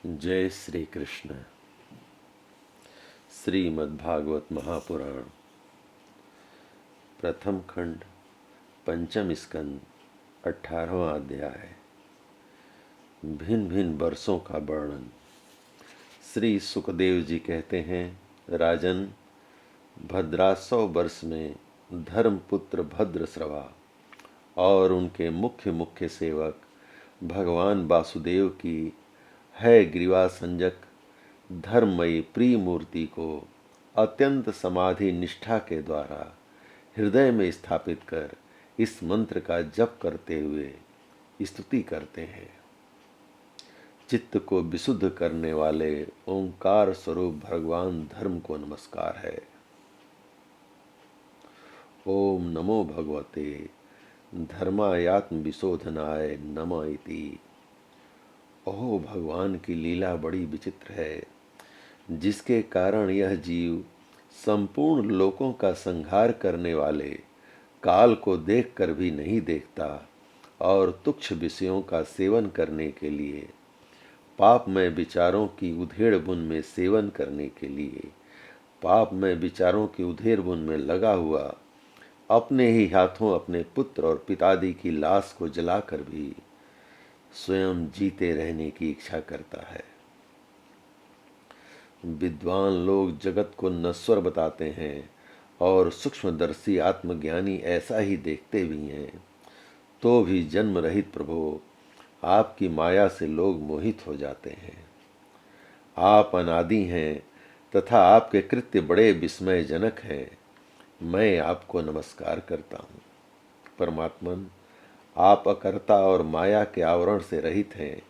जय श्री कृष्ण। श्रीमद्भागवत महापुराण प्रथम खंड पंचम स्कंद 18वां अध्याय। भिन्न भिन्न वर्षों का वर्णन। श्री सुखदेव जी कहते हैं, राजन, भद्रासव वर्ष में धर्मपुत्र भद्रश्रवा और उनके मुख्य मुख्य सेवक भगवान वासुदेव की है ग्रीवा संजक धर्ममयी प्रिय मूर्ति को अत्यंत समाधि निष्ठा के द्वारा हृदय में स्थापित कर इस मंत्र का जप करते हुए स्तुति करते हैं। चित्त को विशुद्ध करने वाले ओंकार स्वरूप भगवान धर्म को नमस्कार है। ओम नमो भगवते धर्मायात्म विशोधनाय नमः इति। ओह, भगवान की लीला बड़ी विचित्र है, जिसके कारण यह जीव संपूर्ण लोकों का संहार करने वाले काल को देखकर भी नहीं देखता और तुच्छ विषयों का सेवन करने के लिए, पापमय विचारों की उधेड़ बुन में सेवन करने के लिए, पापमय विचारों की उधेड़ बुन में लगा हुआ अपने ही हाथों अपने पुत्र और पितादि की लाश को जलाकर भी स्वयं जीते रहने की इच्छा करता है। विद्वान लोग जगत को नश्वर बताते हैं और सूक्ष्मदर्शी आत्मज्ञानी ऐसा ही देखते भी हैं, तो भी जन्म रहित प्रभु आपकी माया से लोग मोहित हो जाते हैं। आप अनादि हैं तथा आपके कृत्य बड़े विस्मयजनक हैं। मैं आपको नमस्कार करता हूँ। परमात्मन, आप अकर्ता और माया के आवरण से रहित हैं,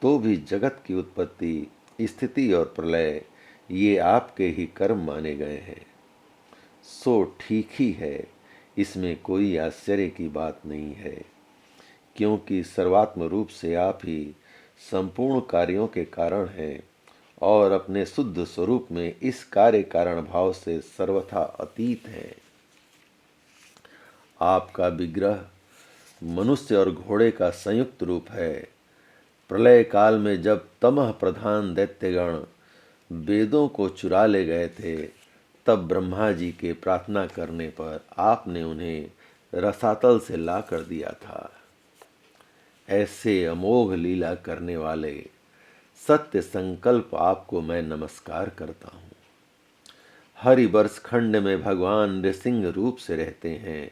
तो भी जगत की उत्पत्ति, स्थिति और प्रलय ये आपके ही कर्म माने गए हैं। सो ठीक ही है, इसमें कोई आश्चर्य की बात नहीं है, क्योंकि सर्वात्म रूप से आप ही संपूर्ण कार्यों के कारण हैं और अपने शुद्ध स्वरूप में इस कार्य कारण भाव से सर्वथा अतीत हैं। आपका विग्रह मनुष्य और घोड़े का संयुक्त रूप है। प्रलय काल में जब तमह प्रधान दैत्यगण वेदों को चुरा ले गए थे, तब ब्रह्मा जी के प्रार्थना करने पर आपने उन्हें रसातल से ला कर दिया था। ऐसे अमोघ लीला करने वाले सत्य संकल्प आपको मैं नमस्कार करता हूँ। हरिवर्ष खंड में भगवान नृसिंह रूप से रहते हैं।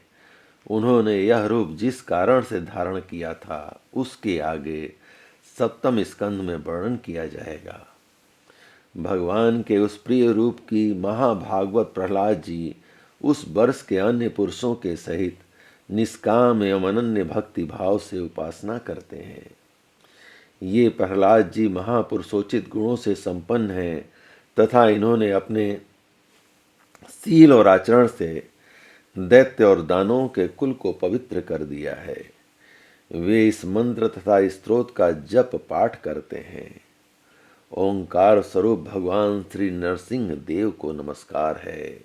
उन्होंने यह रूप जिस कारण से धारण किया था, उसके आगे सप्तम स्कंद में वर्णन किया जाएगा। भगवान के उस प्रिय रूप की महाभागवत प्रहलाद जी उस वर्ष के अन्य पुरुषों के सहित निष्काम एवं अनन्य भक्ति भाव से उपासना करते हैं। ये प्रहलाद जी महापुरुषोचित गुणों से संपन्न हैं तथा इन्होंने अपने शील और आचरण से दैत्य और दानवों के कुल को पवित्र कर दिया है। वे इस मंत्र तथा स्तोत्र का जप पाठ करते हैं। ओंकार स्वरूप भगवान श्री नरसिंह देव को नमस्कार है।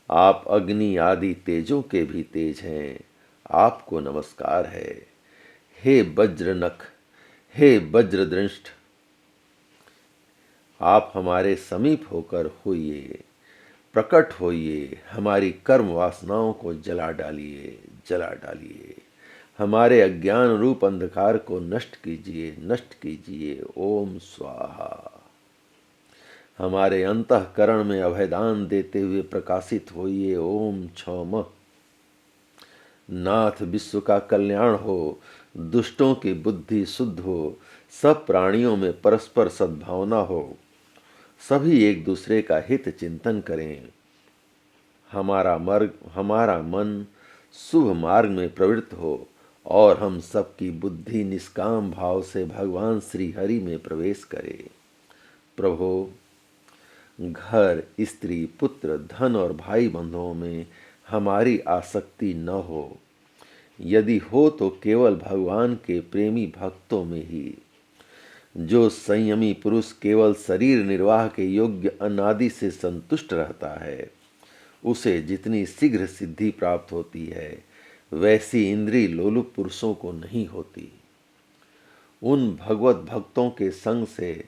आप अग्नि आदि तेजों के भी तेज हैं, आपको नमस्कार है। हे वज्रनख, हे वज्रदृष्ट, आप हमारे समीप होकर होइए, प्रकट होइए, हमारी कर्म वासनाओं को जला डालिए, जला डालिए, हमारे अज्ञान रूप अंधकार को नष्ट कीजिए, नष्ट कीजिए। ओम स्वाहा। हमारे अंतःकरण में अभयदान देते हुए प्रकाशित होइए। ओम क्षौम। नाथ, विश्व का कल्याण हो, दुष्टों की बुद्धि शुद्ध हो, सब प्राणियों में परस्पर सद्भावना हो, सभी एक दूसरे का हित चिंतन करें। हमारा मन शुभ मार्ग में प्रवृत्त हो और हम सबकी बुद्धि निष्काम भाव से भगवान श्री हरि में प्रवेश करे। प्रभो, घर, स्त्री, पुत्र, धन और भाई बंधुओं में हमारी आसक्ति न हो। यदि हो तो केवल भगवान के प्रेमी भक्तों में ही। जो संयमी पुरुष केवल शरीर निर्वाह के योग्य अनादि से संतुष्ट रहता है, उसे जितनी शीघ्र सिद्धि प्राप्त होती है, वैसी इंद्रिय लोलुप पुरुषों को नहीं होती। उन भगवत भक्तों के संग से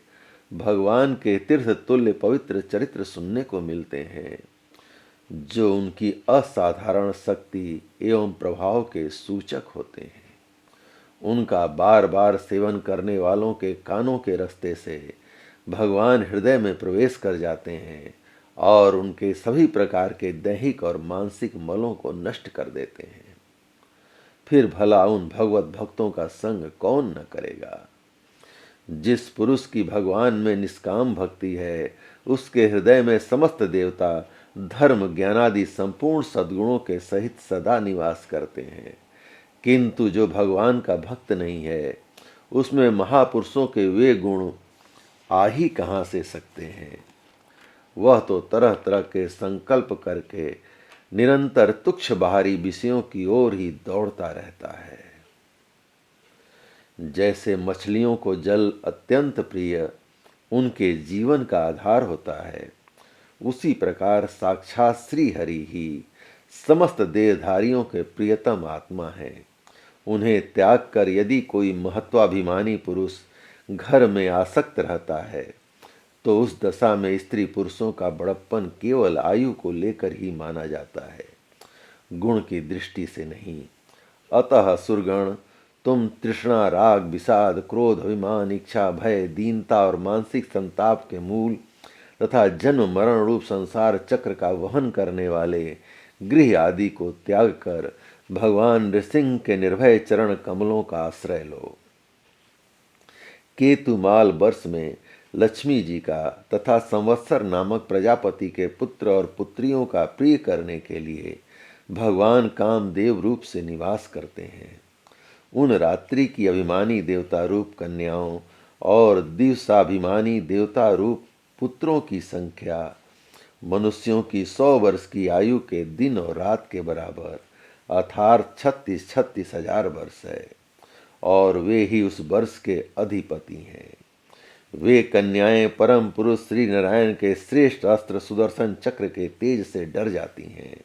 भगवान के तीर्थ तुल्य पवित्र चरित्र सुनने को मिलते हैं, जो उनकी असाधारण शक्ति एवं प्रभाव के सूचक होते हैं। उनका बार बार सेवन करने वालों के कानों के रास्ते से भगवान हृदय में प्रवेश कर जाते हैं और उनके सभी प्रकार के दैहिक और मानसिक मलों को नष्ट कर देते हैं। फिर भला उन भगवत भक्तों का संग कौन न करेगा। जिस पुरुष की भगवान में निष्काम भक्ति है, उसके हृदय में समस्त देवता धर्म ज्ञानादि संपूर्ण सद्गुणों के सहित सदा निवास करते हैं। किंतु जो भगवान का भक्त नहीं है, उसमें महापुरुषों के वे गुण आ ही कहाँ से सकते हैं। वह तो तरह तरह के संकल्प करके निरंतर तुच्छ बाहरी विषयों की ओर ही दौड़ता रहता है। जैसे मछलियों को जल अत्यंत प्रिय उनके जीवन का आधार होता है, उसी प्रकार साक्षात श्री हरि ही समस्त देहधारियों के प्रियतम आत्मा है। उन्हें त्याग कर यदि कोई महत्वाभिमानी पुरुष घर में आसक्त रहता है, तो उस दशा में स्त्री पुरुषों का बड़प्पन केवल आयु को लेकर ही माना जाता है, गुण की दृष्टि से नहीं। अतः सुरगण, तुम तृष्णा, राग, विषाद, क्रोध, अभिमान, इच्छा, भय, दीनता और मानसिक संताप के मूल तथा जन्म मरण रूप संसार चक्र का वहन करने वाले गृह आदि को त्याग कर भगवान नृसिंह के निर्भय चरण कमलों का आश्रय लो। केतुमाल वर्ष में लक्ष्मी जी का तथा संवत्सर नामक प्रजापति के पुत्र और पुत्रियों का प्रिय करने के लिए भगवान कामदेव रूप से निवास करते हैं। उन रात्रि की अभिमानी देवता रूप कन्याओं और दिवसाभिमानी देवता रूप पुत्रों की संख्या मनुष्यों की 100 वर्ष की आयु के दिन और रात के बराबर अर्थात 36 हजार वर्ष है, और वे ही उस वर्ष के अधिपति हैं। वे कन्याएं परम पुरुष श्री नारायण के श्रेष्ठ अस्त्र सुदर्शन चक्र के तेज से डर जाती हैं,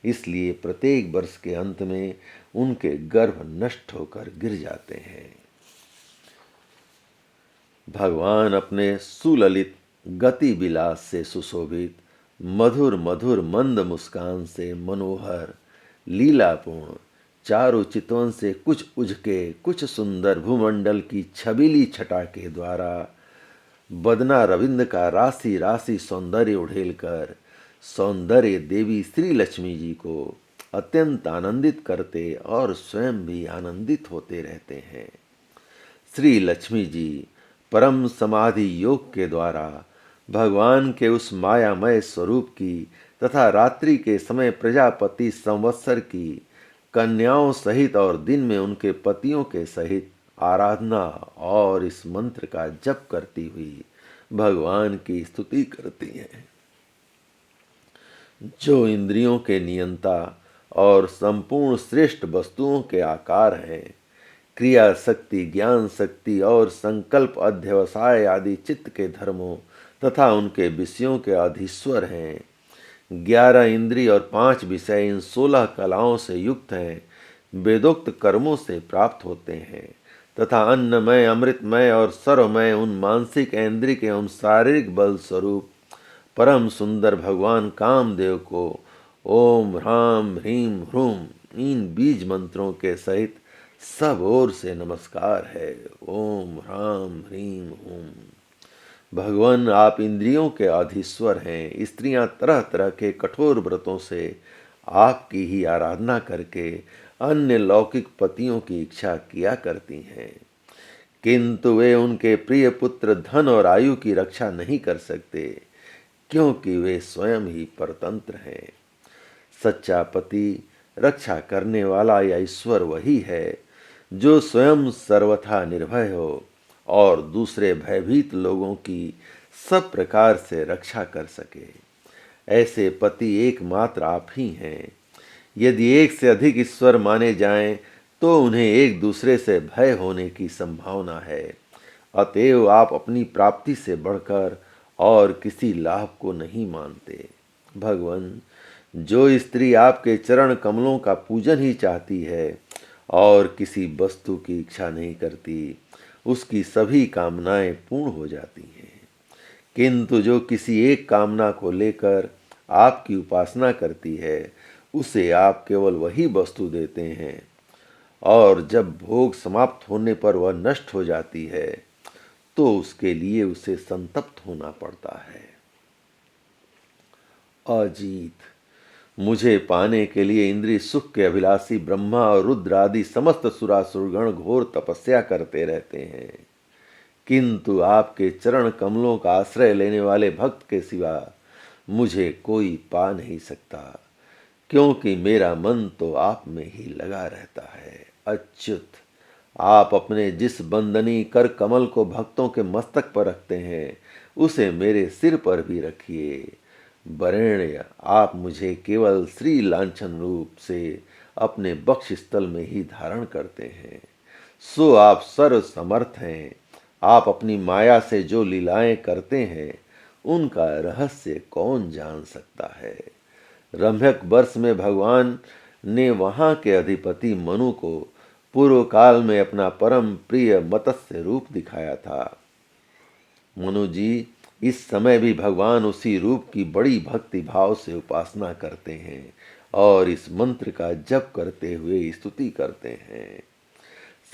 इसलिए प्रत्येक वर्ष के अंत में उनके गर्भ नष्ट होकर गिर जाते हैं। भगवान अपने सुललित गति विलास से सुशोभित मधुर मधुर मंद मुस्कान से मनोहर लीलापूर्ण चारु चितवन से कुछ उजके कुछ सुंदर भूमंडल की छबीली छटा के द्वारा बदना रविंद्र का राशि राशि सौंदर्य उड़ेलकर सौंदर्य देवी श्री लक्ष्मी जी को अत्यंत आनंदित करते और स्वयं भी आनंदित होते रहते हैं। श्री लक्ष्मी जी परम समाधि योग के द्वारा भगवान के उस मायामय स्वरूप की तथा रात्रि के समय प्रजापति संवत्सर की कन्याओं सहित और दिन में उनके पतियों के सहित आराधना और इस मंत्र का जप करती हुई भगवान की स्तुति करती हैं। जो इंद्रियों के नियंता और संपूर्ण श्रेष्ठ वस्तुओं के आकार हैं, क्रिया शक्ति, ज्ञान शक्ति और संकल्प अध्यवसाय आदि चित्त के धर्मों तथा उनके विषयों के अधीश्वर हैं, 11 इंद्रिय और 5 विषय इन 16 कलाओं से युक्त हैं, वेदोक्त कर्मों से प्राप्त होते हैं तथा अन्नमय, अमृतमय और सर्वमय उन मानसिक, ऐन्द्रिक एवं शारीरिक बल स्वरूप परम सुंदर भगवान कामदेव को ओम ह्राम ह्रीम ह्रूम इन बीज मंत्रों के सहित सब ओर से नमस्कार है। ओम ह्राम ह्रीम ह्रूम। भगवान, आप इंद्रियों के अधीश्वर हैं। स्त्रियां तरह तरह के कठोर व्रतों से आपकी ही आराधना करके अन्य लौकिक पतियों की इच्छा किया करती हैं, किंतु वे उनके प्रिय पुत्र, धन और आयु की रक्षा नहीं कर सकते, क्योंकि वे स्वयं ही परतंत्र हैं। सच्चा पति, रक्षा करने वाला या ईश्वर वही है जो स्वयं सर्वथा निर्भय हो और दूसरे भयभीत लोगों की सब प्रकार से रक्षा कर सके। ऐसे पति एकमात्र आप ही हैं। यदि एक से अधिक ईश्वर माने जाएं, तो उन्हें एक दूसरे से भय होने की संभावना है। अतएव आप अपनी प्राप्ति से बढ़कर और किसी लाभ को नहीं मानते। भगवान, जो स्त्री आपके चरण कमलों का पूजन ही चाहती है और किसी वस्तु की इच्छा नहीं करती, उसकी सभी कामनाएं पूर्ण हो जाती हैं। किंतु जो किसी एक कामना को लेकर आपकी उपासना करती है, उसे आप केवल वही वस्तु देते हैं, और जब भोग समाप्त होने पर वह नष्ट हो जाती है तो उसके लिए उसे संतप्त होना पड़ता है। अजीत, मुझे पाने के लिए इंद्रिय सुख के अभिलाषी ब्रह्मा और रुद्र आदि समस्त सुरासुरगण घोर तपस्या करते रहते हैं, किंतु आपके चरण कमलों का आश्रय लेने वाले भक्त के सिवा मुझे कोई पा नहीं सकता, क्योंकि मेरा मन तो आप में ही लगा रहता है। अच्युत, आप अपने जिस बंदनी कर कमल को भक्तों के मस्तक पर रखते हैं, उसे मेरे सिर पर भी रखिए। वरेण्य, आप मुझे केवल श्री लांछन रूप से अपने बक्ष स्थल में ही धारण करते हैं। सो आप सर्व समर्थ हैं। आप अपनी माया से जो लीलाएं करते हैं, उनका रहस्य कौन जान सकता है। रम्यक वर्ष में भगवान ने वहां के अधिपति मनु को पूर्व काल में अपना परम प्रिय मत्स्य रूप दिखाया था। मनु जी, इस समय भी भगवान उसी रूप की बड़ी भक्ति भाव से उपासना करते हैं और इस मंत्र का जप करते हुए स्तुति करते हैं।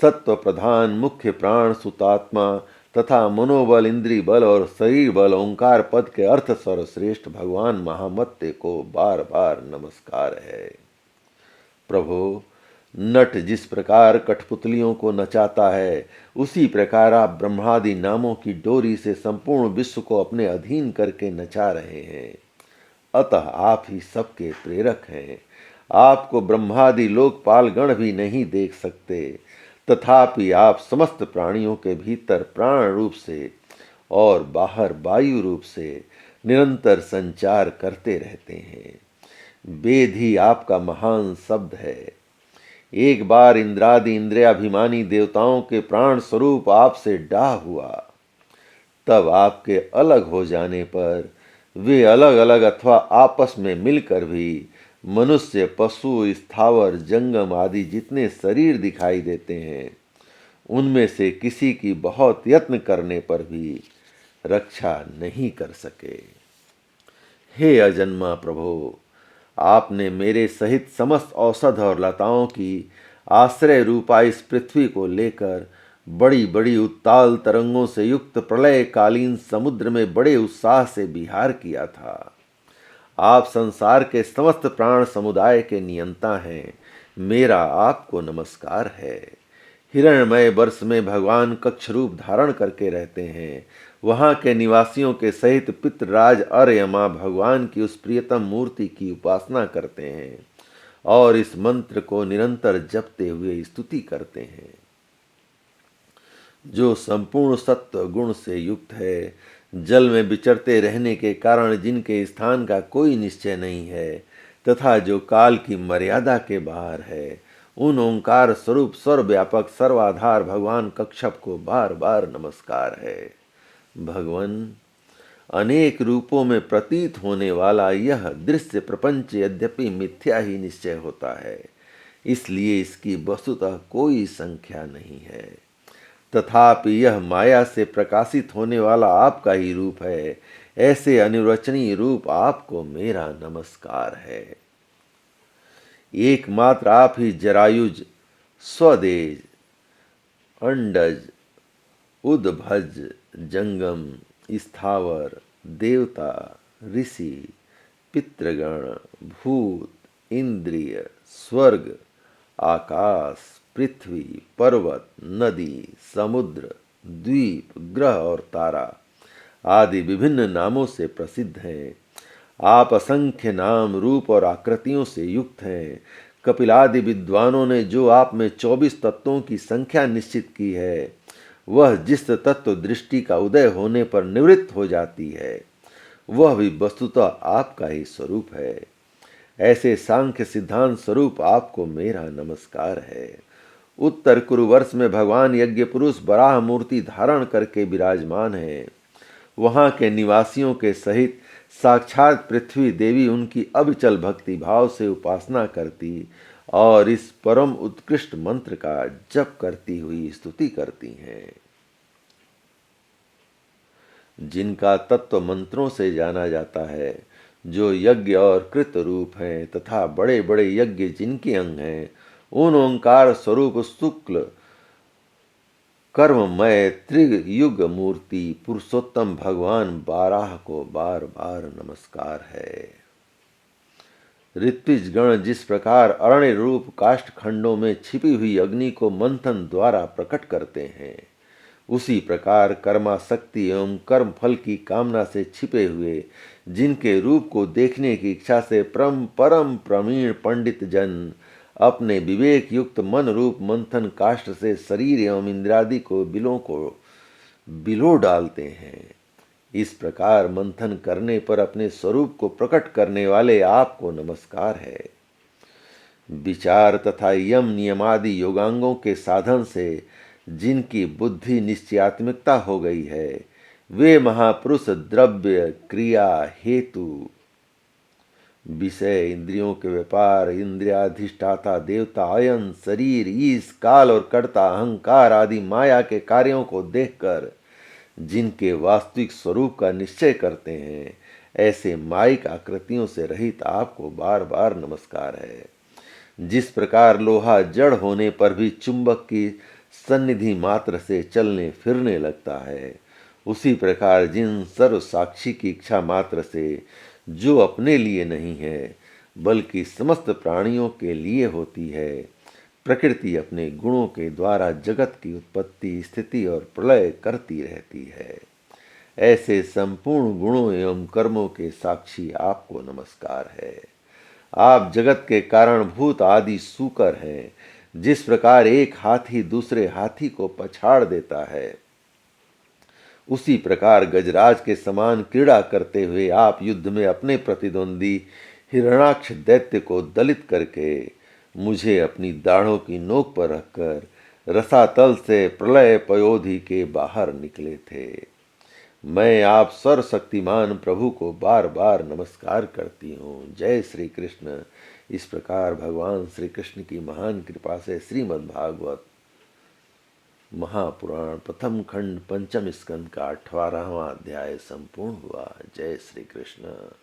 सत्व प्रधान मुख्य प्राण सुतात्मा तथा मनोबल, इंद्रिय बल और शरीर बल ओंकार पद के अर्थ सर्वश्रेष्ठ भगवान महामत्य को बार बार नमस्कार है। प्रभो, नट जिस प्रकार कठपुतलियों को नचाता है, उसी प्रकार आप ब्रह्मादि नामों की डोरी से संपूर्ण विश्व को अपने अधीन करके नचा रहे हैं। अतः आप ही सबके प्रेरक हैं। आपको ब्रह्मादि लोकपाल गण भी नहीं देख सकते, तथापि आप समस्त प्राणियों के भीतर प्राण रूप से और बाहर वायु रूप से निरंतर संचार करते रहते हैं। वेद ही आपका महान शब्द है। एक बार इंद्रादि इंद्रियाभिमानी देवताओं के प्राण स्वरूप आपसे डाह हुआ, तब आपके अलग हो जाने पर वे अलग अलग अथवा आपस में मिलकर भी मनुष्य, पशु, स्थावर, जंगम आदि जितने शरीर दिखाई देते हैं, उनमें से किसी की बहुत यत्न करने पर भी रक्षा नहीं कर सके। हे अजन्मा प्रभो, आपने मेरे सहित समस्त औषध और लताओं की आश्रय रूपा इस पृथ्वी को लेकर बड़ी बड़ी उत्ताल तरंगों से युक्त प्रलय कालीन समुद्र में बड़े उत्साह से विहार किया था। आप संसार के समस्त प्राण समुदाय के नियंता हैं। मेरा आपको नमस्कार है। हिरण्मय वर्ष में भगवान कक्ष रूप धारण करके रहते हैं। वहाँ के निवासियों के सहित पितृराज अर्यमा भगवान की उस प्रियतम मूर्ति की उपासना करते हैं और इस मंत्र को निरंतर जपते हुए स्तुति करते हैं। जो संपूर्ण सत्व गुण से युक्त है, जल में विचरते रहने के कारण जिनके स्थान का कोई निश्चय नहीं है तथा जो काल की मर्यादा के बाहर है, उन ओंकार स्वरूप सर्वव्यापक सर्वाधार भगवान कच्छप को बार बार नमस्कार है। भगवान, अनेक रूपों में प्रतीत होने वाला यह दृश्य प्रपंच यद्यपि मिथ्या ही निश्चय होता है, इसलिए इसकी वस्तुतः कोई संख्या नहीं है। तथापि यह माया से प्रकाशित होने वाला आपका ही रूप है। ऐसे अनिर्वचनीय रूप आपको मेरा नमस्कार है। एकमात्र आप ही जरायुज, स्वदेज, अंडज, उद्भज, जंगम, स्थावर, देवता, ऋषि, पितृगण, भूत, इंद्रिय, स्वर्ग, आकाश, पृथ्वी, पर्वत, नदी, समुद्र, द्वीप, ग्रह और तारा आदि विभिन्न नामों से प्रसिद्ध हैं। आप असंख्य नाम, रूप और आकृतियों से युक्त हैं। कपिलादि विद्वानों ने जो आप में 24 तत्वों की संख्या निश्चित की है, वह जिस तत्व दृष्टि का उदय होने पर निवृत्त हो जाती है, वह भी वस्तुतः आपका ही स्वरूप है। ऐसे सांख्य सिद्धांत स्वरूप आपको मेरा नमस्कार है। उत्तर कुरुवर्ष में भगवान यज्ञ पुरुष बराह मूर्ति धारण करके विराजमान है। वहाँ के निवासियों के सहित साक्षात पृथ्वी देवी उनकी अविचल भक्ति भाव से उपासना करती और इस परम उत्कृष्ट मंत्र का जप करती हुई स्तुति करती हैं। जिनका तत्व मंत्रों से जाना जाता है, जो यज्ञ और कृत रूप हैं तथा बड़े बड़े यज्ञ जिनके अंग हैं, उन ओंकार स्वरूप शुक्ल कर्ममय त्रियुग मूर्ति पुरुषोत्तम भगवान बाराह को बार बार नमस्कार है। ऋत्विज गण जिस प्रकार अरण्य रूप काष्ठ खंडों में छिपी हुई अग्नि को मंथन द्वारा प्रकट करते हैं, उसी प्रकार कर्माशक्ति एवं कर्म फल की कामना से छिपे हुए जिनके रूप को देखने की इच्छा से परम प्रवीण पंडित जन अपने विवेक युक्त मन रूप मंथन काष्ठ से शरीर एवं इंद्रादि को बिलो डालते हैं। इस प्रकार मंथन करने पर अपने स्वरूप को प्रकट करने वाले आपको नमस्कार है। विचार तथा यम नियमादि योगांगों के साधन से जिनकी बुद्धि निश्चयात्मिकता हो गई है, वे महापुरुष द्रव्य क्रिया हेतु विषय इंद्रियों के व्यापार इंद्रियाधिष्ठाता देवता अयन शरीर ईश काल और कर्ता अहंकार आदि माया के कार्यों को देखकर जिनके वास्तविक स्वरूप का निश्चय करते हैं, ऐसे माइक आकृतियों से रहित आपको बार बार नमस्कार है। जिस प्रकार लोहा जड़ होने पर भी चुंबक की सन्निधि मात्र से चलने फिरने लगता है, उसी प्रकार जिन सर्व साक्षी की इच्छा मात्र से, जो अपने लिए नहीं है बल्कि समस्त प्राणियों के लिए होती है, प्रकृति अपने गुणों के द्वारा जगत की उत्पत्ति स्थिति और प्रलय करती रहती है, ऐसे संपूर्ण गुणों एवं कर्मों के साक्षी आपको नमस्कार है। आप जगत के कारणभूत आदि सूकर हैं। जिस प्रकार एक हाथी दूसरे हाथी को पछाड़ देता है, उसी प्रकार गजराज के समान क्रीड़ा करते हुए आप युद्ध में अपने प्रतिद्वंदी हिरणाक्ष दैत्य को दलित करके मुझे अपनी दाढ़ों की नोक पर रखकर रसातल से प्रलय पयोधि के बाहर निकले थे। मैं आप सर्वशक्तिमान प्रभु को बार बार नमस्कार करती हूँ। जय श्री कृष्ण। इस प्रकार भगवान श्री कृष्ण की महान कृपा से श्रीमद् भागवत महापुराण प्रथम खंड पंचम स्कंद का 18वां अध्याय संपूर्ण हुआ। जय श्री कृष्ण।